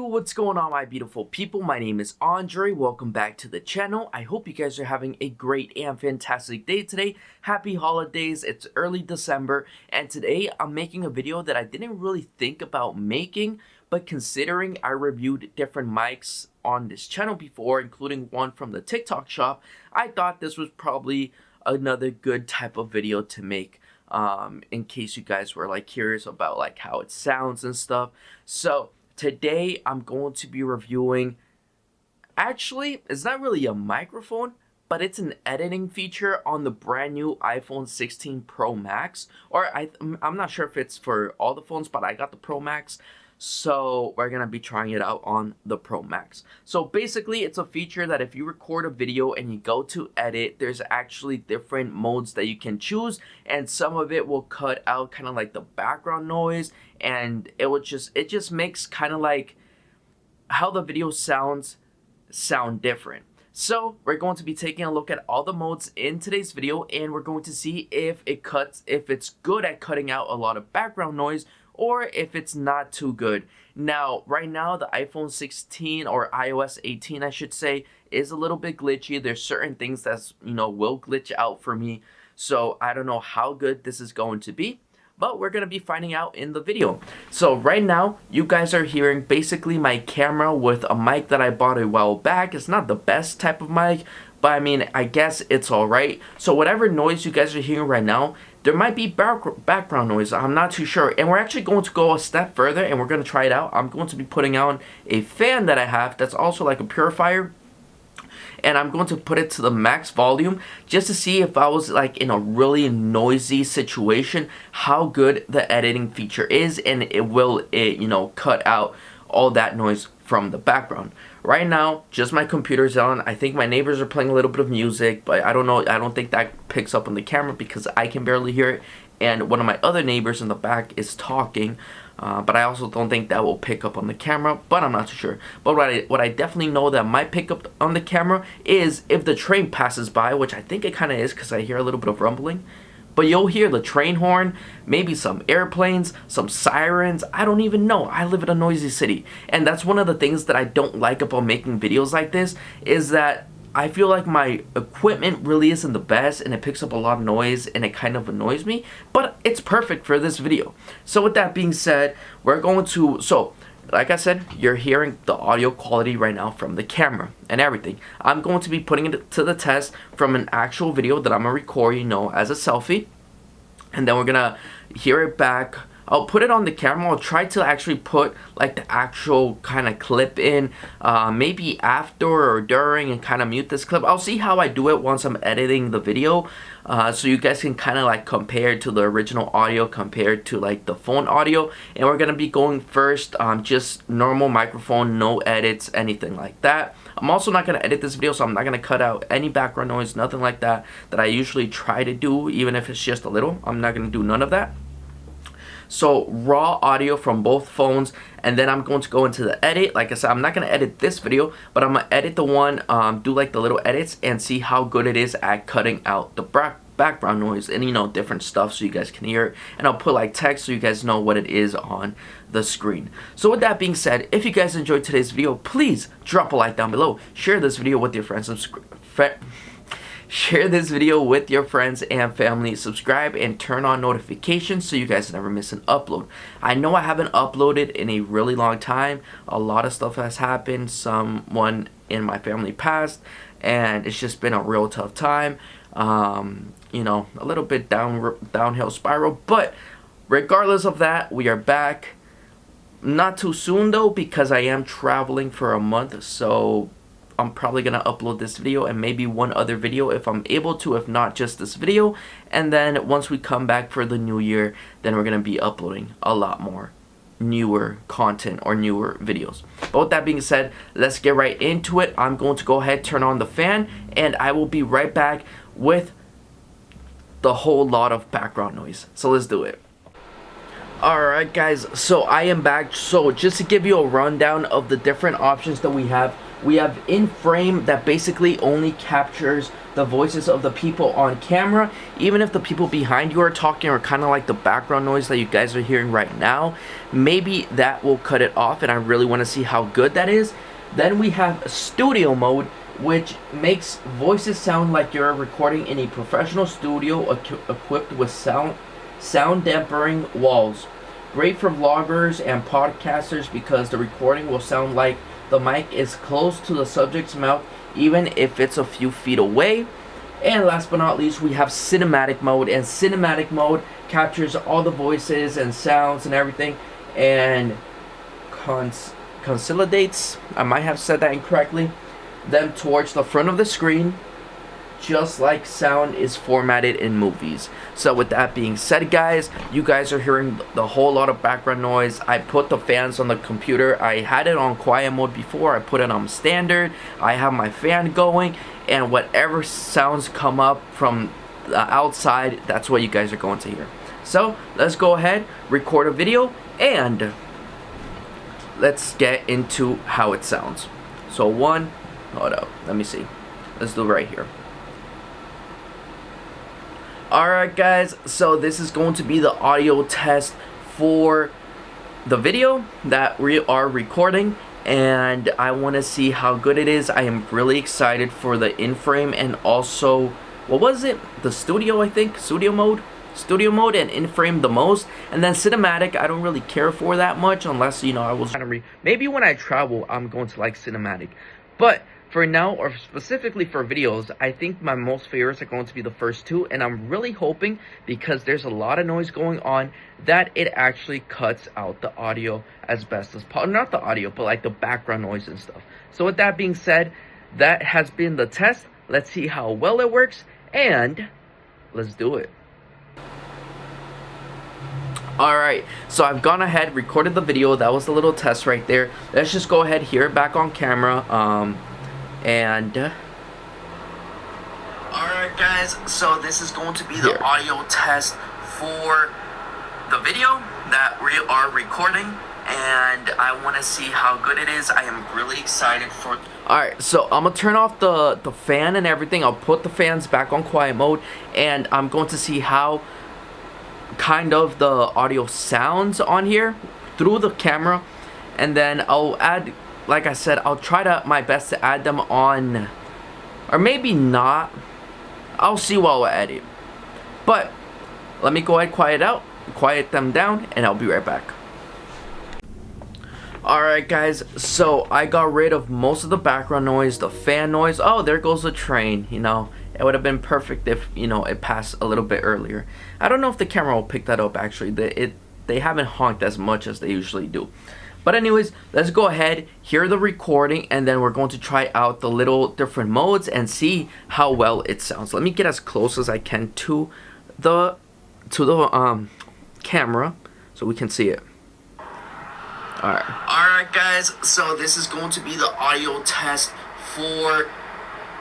What's going on, my beautiful people? My name is Andre. Welcome back to the channel. I hope you guys are having a great and fantastic day today. Happy holidays. It's early December, and today I'm making a video that I didn't really think about making, but considering I reviewed different mics on this channel before, including one from the TikTok shop, I thought this was probably another good type of video to make. In case you guys were curious about how it sounds and stuff. So today I'm going to be reviewing, actually it's not really a microphone, but it's an editing feature on the brand new iPhone 16 Pro Max, or I'm not sure if it's for all the phones, but I got the Pro Max. So we're gonna be trying it out on the Pro Max. So basically it's a feature that if you record a video and you go to edit, there's actually different modes that you can choose, and some of it will cut out kind of like the background noise, and it just makes kind of like how the video sound different. So we're going to be taking a look at all the modes in today's video, and we're going to see if it's good at cutting out a lot of background noise, or if it's not too good. Now, right now, the iPhone 16 or iOS 18, I should say, is a little bit glitchy. There's certain things that's, will glitch out for me. So I don't know how good this is going to be, but we're going to be finding out in the video. So right now, you guys are hearing basically my camera with a mic that I bought a while back. It's not the best type of mic, but I mean, I guess it's alright. So whatever noise you guys are hearing right now, there might be background noise. I'm not too sure. And we're actually going to go a step further and we're going to try it out. I'm going to be putting on a fan that I have that's also like a purifier. And I'm going to put it to the max volume just to see if I was like in a really noisy situation, how good the editing feature is, and will it cut out all that noise from the background. Right now, just my computer's on. I think my neighbors are playing a little bit of music, but I don't know. I don't think that picks up on the camera because I can barely hear it. And one of my other neighbors in the back is talking, but I also don't think that will pick up on the camera, but I'm not too sure. But what I definitely know that might pick up on the camera is if the train passes by, which I think it kind of is because I hear a little bit of rumbling. But you'll hear the train horn, maybe some airplanes, some sirens, I don't even know. I live in a noisy city. And that's one of the things that I don't like about making videos like this, is that I feel like my equipment really isn't the best and it picks up a lot of noise and it kind of annoys me. But it's perfect for this video. So with that being said, we're going to, like I said, you're hearing the audio quality right now from the camera and everything. I'm going to be putting it to the test from an actual video that I'm going to record, as a selfie. And then we're going to hear it back. I'll put it on the camera. I'll try to actually put like the actual kind of clip in, maybe after or during, and kind of mute this clip. I'll see how I do it once I'm editing the video, so you guys can kind of like compare to the original audio compared to like the phone audio. And we're gonna be going first just normal microphone, no edits, anything like that. I'm also not gonna edit this video, so I'm not gonna cut out any background noise, nothing like that I usually try to do, even if it's just a little. I'm not gonna do none of that. So raw audio from both phones, and then I'm going to go into the edit. Like I said, I'm not going to edit this video, but I'm going to edit the one, do like the little edits and see how good it is at cutting out the background noise and different stuff so you guys can hear it. And I'll put like text so you guys know what it is on the screen. So with that being said, if you guys enjoyed today's video, please drop a like down below. Share this video with your friends. Share this video with your friends and family. Subscribe and turn on notifications so you guys never miss an upload. I know I haven't uploaded in a really long time. A lot of stuff has happened. Someone in my family passed, and it's just been a real tough time. A little bit downhill spiral. But regardless of that, we are back. Not too soon though, because I am traveling for a month. So I'm probably going to upload this video and maybe one other video if I'm able to, if not just this video. And then once we come back for the new year, then we're going to be uploading a lot more newer content or newer videos. But with that being said, let's get right into it. I'm going to go ahead, turn on the fan, and I will be right back with the whole lot of background noise. So let's do it. Alright guys, so I am back. So just to give you a rundown of the different options that we have We have in frame that basically only captures the voices of the people on camera. Even if the people behind you are talking, or kind of like the background noise that you guys are hearing right now, maybe that will cut it off, and I really want to see how good that is. Then we have studio mode, which makes voices sound like you're recording in a professional studio equipped with sound dampening walls. Great for vloggers and podcasters because the recording will sound like the mic is close to the subject's mouth, even if it's a few feet away. And last but not least, we have cinematic mode, and cinematic mode captures all the voices and sounds and everything, and consolidates, I might have said that incorrectly, them towards the front of the screen, just like sound is formatted in movies. So with that being said, guys, you guys are hearing the whole lot of background noise. I put the fans on the computer. I had it on quiet mode before. I put it on standard. I have my fan going, and whatever sounds come up from the outside, that's what you guys are going to hear. So let's go ahead, record a video, and let's get into how it sounds. So hold up, let me see. Let's do it right here. Alright guys, so this is going to be the audio test for the video that we are recording, and I want to see how good it is. I am really excited for the in-frame, and also, what was it? The studio, I think? Studio mode and in-frame the most. And then cinematic, I don't really care for that much, unless, you know, I was trying to maybe when I travel, I'm going to like cinematic. But for now, or specifically for videos, I think my most favorites are going to be the first two, and I'm really hoping, because there's a lot of noise going on, that it actually cuts out the audio as best as possible. Not the audio, but like the background noise and stuff. So with that being said, that has been the test. Let's see how well it works, and let's do it. Alright, so I've gone ahead, recorded the video. That was the little test right there. Let's just go ahead here, back on camera. Alright guys, so this is going to be the audio test for the video that we are recording, and I want to see how good it is. I am really excited for. Alright, so I'm gonna turn off the fan and everything. I'll put the fans back on quiet mode, and I'm going to see how kind of the audio sounds on here through the camera, and then I'll add, like I said, I'll try my best to add them on, or maybe not. I'll see while I edit. But let me go ahead, quiet them down, and I'll be right back. Alright guys, so I got rid of most of the background noise, the fan noise. Oh, there goes the train, you know. It would have been perfect if, you know, it passed a little bit earlier. I don't know if the camera will pick that up, actually. They haven't honked as much as they usually do. But anyways, let's go ahead, hear the recording, and then we're going to try out the little different modes and see how well it sounds. Let me get as close as I can to the camera so we can see it. Alright guys, so this is going to be the audio test for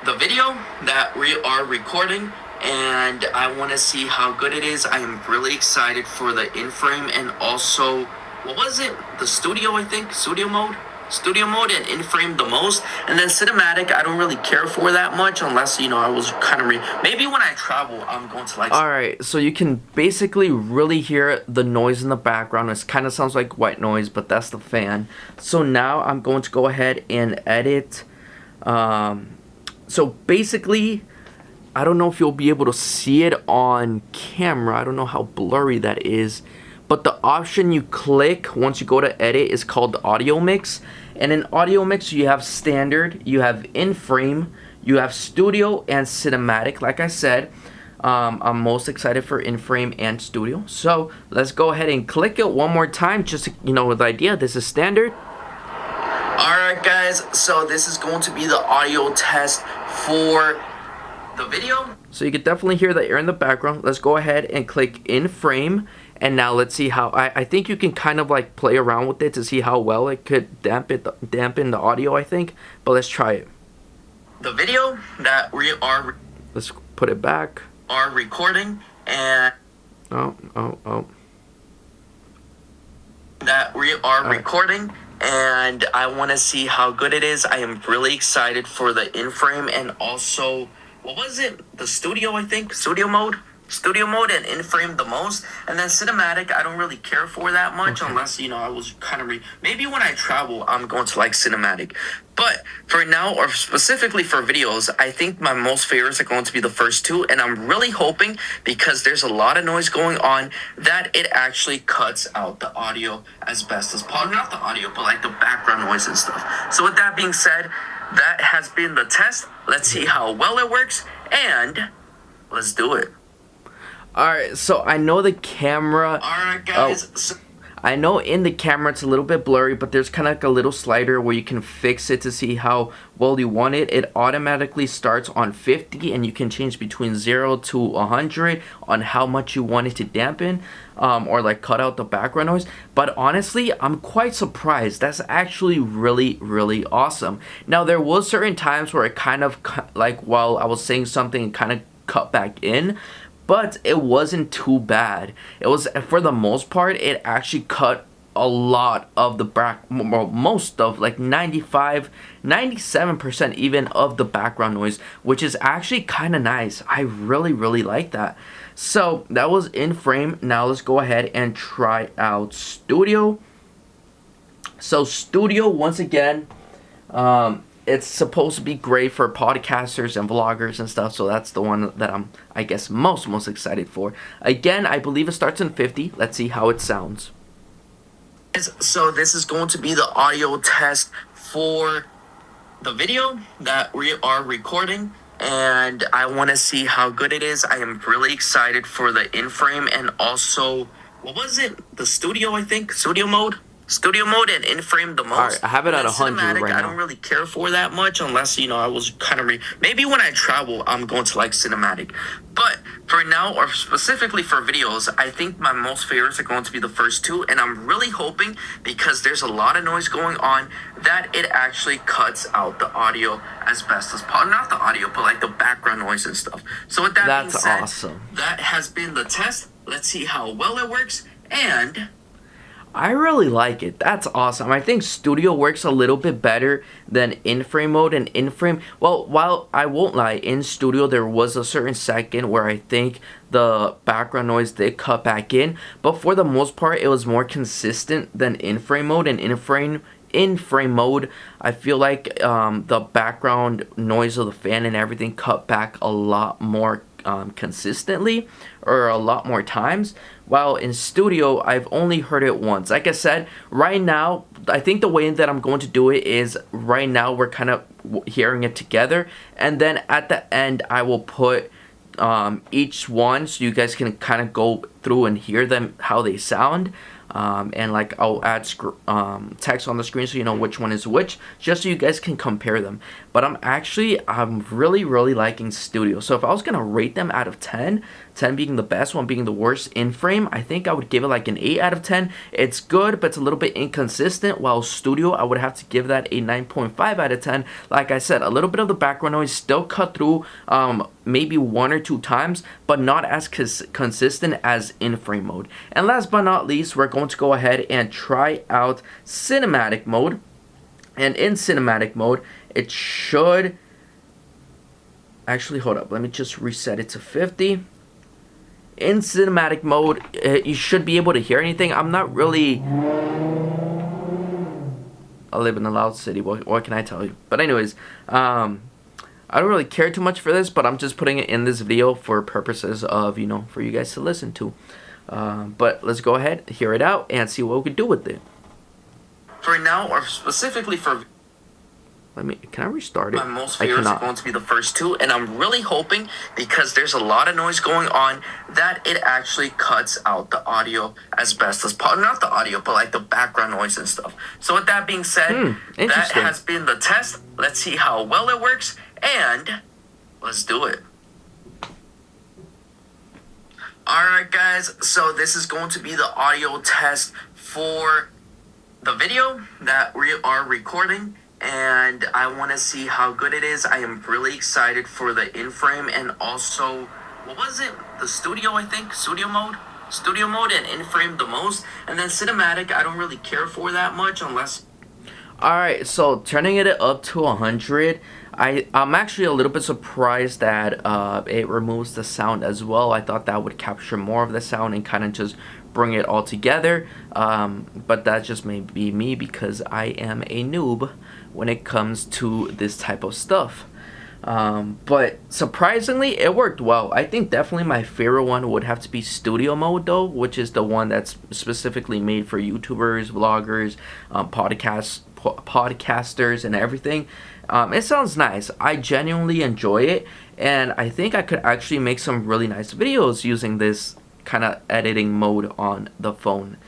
the video that we are recording, and I want to see how good it is. I am really excited for the in-frame, and also, what was it? The studio, I think? Studio mode and in-frame the most. And then cinematic, I don't really care for that much, unless, you know, I was kind of maybe when I travel, I'm going to like. Alright, so you can basically really hear the noise in the background. It kind of sounds like white noise, but that's the fan. So now I'm going to go ahead and edit. So basically, I don't know if you'll be able to see it on camera. I don't know how blurry that is. But the option you click once you go to edit is called audio mix. And in audio mix, you have standard, you have in-frame, you have studio, and cinematic. Like I said, I'm most excited for in-frame and studio. So let's go ahead and click it one more time, just, you know, with the idea. This is standard. Alright guys, so this is going to be the audio test for the video. So you can definitely hear the air in the background. Let's go ahead and click in frame, and now let's see how I think you can kind of like play around with it to see how well it could dampen the audio, I think. But let's try it. The video that we are, let's put it back, are recording, and that we are recording, and I want to see how good it is. I am really excited for the in-frame and also, what was it? The studio, I think? Studio mode and in-frame the most. And then cinematic, I don't really care for that much unless, I was kind of maybe when I travel, I'm going to like cinematic. But for now, or specifically for videos, I think my most favorites are going to be the first two. And I'm really hoping, because there's a lot of noise going on, that it actually cuts out the audio as best as possible. Not the audio, but like the background noise and stuff. So with that being said, that has been the test. Let's see how well it works, and let's do it. Alright, so I know the camera... Alright, guys. I know in the camera it's a little bit blurry, but there's kind of like a little slider where you can fix it to see how well you want it. It automatically starts on 50, and you can change between 0 to 100 on how much you want it to dampen or like cut out the background noise. But honestly, I'm quite surprised. That's actually really, really awesome. Now, there was certain times where it kind of, like while I was saying something, it kind of cut back in. But it wasn't too bad. It was, for the most part, it actually cut a lot of the most of like 97% even of the background noise, which is actually kind of nice. I really, really like that. So that was in frame. Now let's go ahead and try out Studio. So Studio, once again, it's supposed to be great for podcasters and vloggers and stuff, so that's the one that I'm, I guess, most excited for. Again, I believe it starts in 50. Let's see how it sounds. So this is going to be the audio test for the video that we are recording, and I want to see how good it is. I am really excited for the in-frame and also, what was it? The studio, I think? Studio mode and in-frame the most. Alright, I have it at 100 right now. I don't really care for that much unless, I was kind of maybe when I travel, I'm going to like cinematic. But for now, or specifically for videos, I think my most favorites are going to be the first two. And I'm really hoping, because there's a lot of noise going on, that it actually cuts out the audio as best as possible. Not the audio, but like the background noise and stuff. So with that being said, awesome. That has been the test. Let's see how well it works, and I really like it. That's awesome. I think Studio works a little bit better than in-frame mode. And in-frame, well, while I won't lie, in Studio there was a certain second where I think the background noise did cut back in, but for the most part it was more consistent than in-frame mode. And in-frame mode, I feel like the background noise of the fan and everything cut back a lot more consistently, or a lot more times, while in Studio I've only heard it once. Like I said, right now I think the way that I'm going to do it is, right now we're kind of hearing it together, and then at the end I will put each one so you guys can kind of go through and hear them, how they sound. And like I'll add text on the screen so you know which one is which, just so you guys can compare them. But I'm really liking Studio. So if I was gonna rate them out of 10, 10 being the best, 1 being the worst in frame, I think I would give it like an 8 out of 10. It's good, but it's a little bit inconsistent, while Studio, I would have to give that a 9.5 out of 10. Like I said, a little bit of the background noise still cut through maybe 1 or 2 times, but not as consistent as in frame mode. And last but not least, we're going to go ahead and try out cinematic mode. And in cinematic mode, it should actually, hold up, let me just reset it to 50. In cinematic mode, you should be able to hear anything. I'm not really, I live in a loud city, what can I tell you? But anyways, I don't really care too much for this, but I'm just putting it in this video for purposes of, for you guys to listen to. But let's go ahead, hear it out, and see what we can do with it. For now, or specifically for... can I restart it? My most favorites are going to be the first two, and I'm really hoping, because there's a lot of noise going on, that it actually cuts out the audio as best as possible. Not the audio, but like the background noise and stuff. So with that being said, that has been the test. Let's see how well it works, and let's do it. Alright guys, so this is going to be the audio test for the video that we are recording, and I want to see how good it is. I am really excited for the in-frame and also, what was it? The studio, I think? Studio mode and in-frame the most. And then cinematic, I don't really care for that much unless Alright, so turning it up to 100, I'm actually a little bit surprised that it removes the sound as well. I thought that would capture more of the sound and kind of just bring it all together. But that just may be me because I am a noob when it comes to this type of stuff. But surprisingly, it worked well. I think definitely my favorite one would have to be studio mode though, which is the one that's specifically made for YouTubers, vloggers, podcasters, and everything. It sounds nice. I genuinely enjoy it, and I think I could actually make some really nice videos using this kind of editing mode on the phone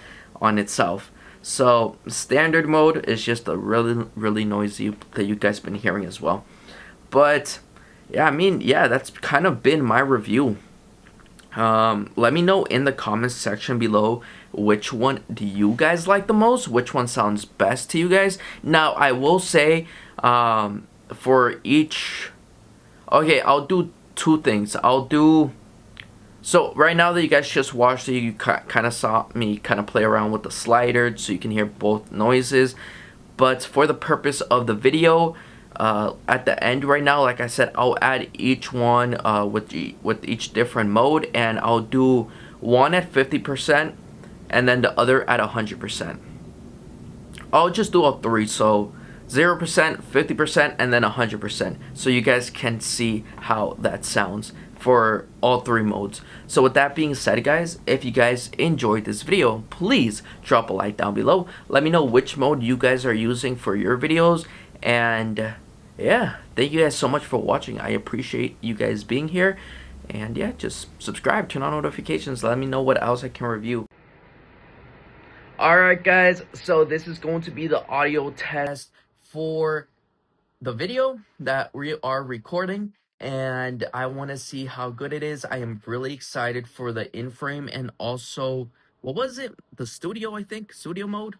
on itself. So standard mode is just a really noisy that you guys been hearing as well. But yeah, I mean, yeah, that's kind of been my review. Let me know in the comments section below which one do you guys like the most, which one sounds best to you guys. Now I will say for each, okay, I'll do two things. So right now that you guys just watched it, you kind of saw me kind of play around with the slider so you can hear both noises. But for the purpose of the video, at the end right now, like I said, I'll add each one with each different mode, and I'll do one at 50% and then the other at 100%. I'll just do all three, so 0%, 50%, and then 100%, so you guys can see how that sounds for all three modes. So with that being said, guys, if you guys enjoyed this video, please drop a like down below. Let me know which mode you guys are using for your videos, and yeah, thank you guys so much for watching. I appreciate you guys being here, and yeah, just subscribe, turn on notifications, let me know what else I can review. Alright guys, so this is going to be the audio test for the video that we are recording, and I want to see how good it is. I am really excited for the in-frame and also, what was it? The studio, I think? Studio mode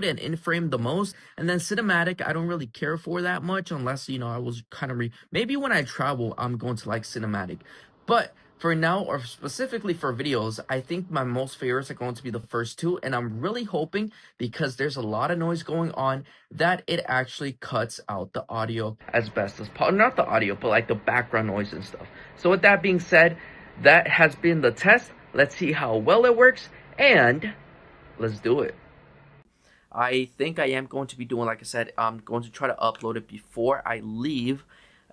and in-frame the most. And then cinematic, I don't really care for that much unless, you know, I was kind of maybe when I travel, I'm going to like cinematic. But for now, or specifically for videos, I think my most favorites are going to be the first two, and I'm really hoping, because there's a lot of noise going on, that it actually cuts out the audio as best as possible. Not the audio, but like the background noise and stuff. So with that being said, that has been the test. Let's see how well it works, and let's do it. I think I am going to be doing, like I said, I'm going to try to upload it before I leave,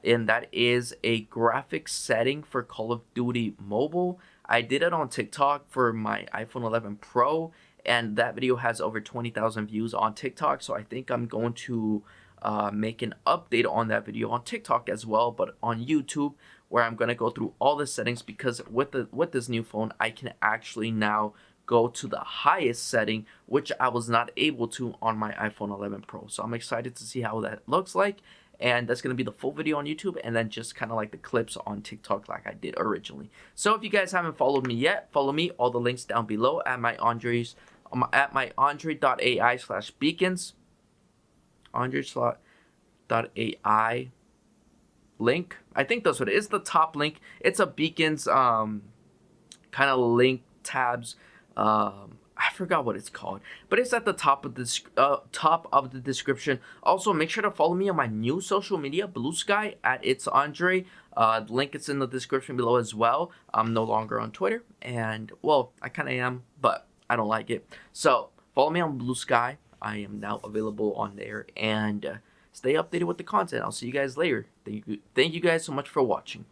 and that is a graphics setting for Call of Duty Mobile. I did it on TikTok for my iPhone 11 Pro, and that video has over 20,000 views on TikTok, so I think I'm going to make an update on that video on TikTok as well, but on YouTube, where I'm going to go through all the settings, because with this new phone, I can actually now go to the highest setting, which I was not able to on my iPhone 11 Pro. So I'm excited to see how that looks like, and that's going to be the full video on YouTube, and then just kind of like the clips on TikTok like I did originally. So if you guys haven't followed me yet, follow me. All the links down below at my andre.ai/beacons, andre.ai link. I think that's what it is. The top link. It's a Beacons kind of link tabs. I forgot what it's called, but it's at the top of the description. Also, make sure to follow me on my new social media, Blue Sky, at It's Andre. The link is in the description below as well. I'm no longer on Twitter, and well, I kind of am, but I don't like it. So follow me on Blue Sky. I am now available on there, and stay updated with the content. I'll see you guys later. Thank you guys so much for watching.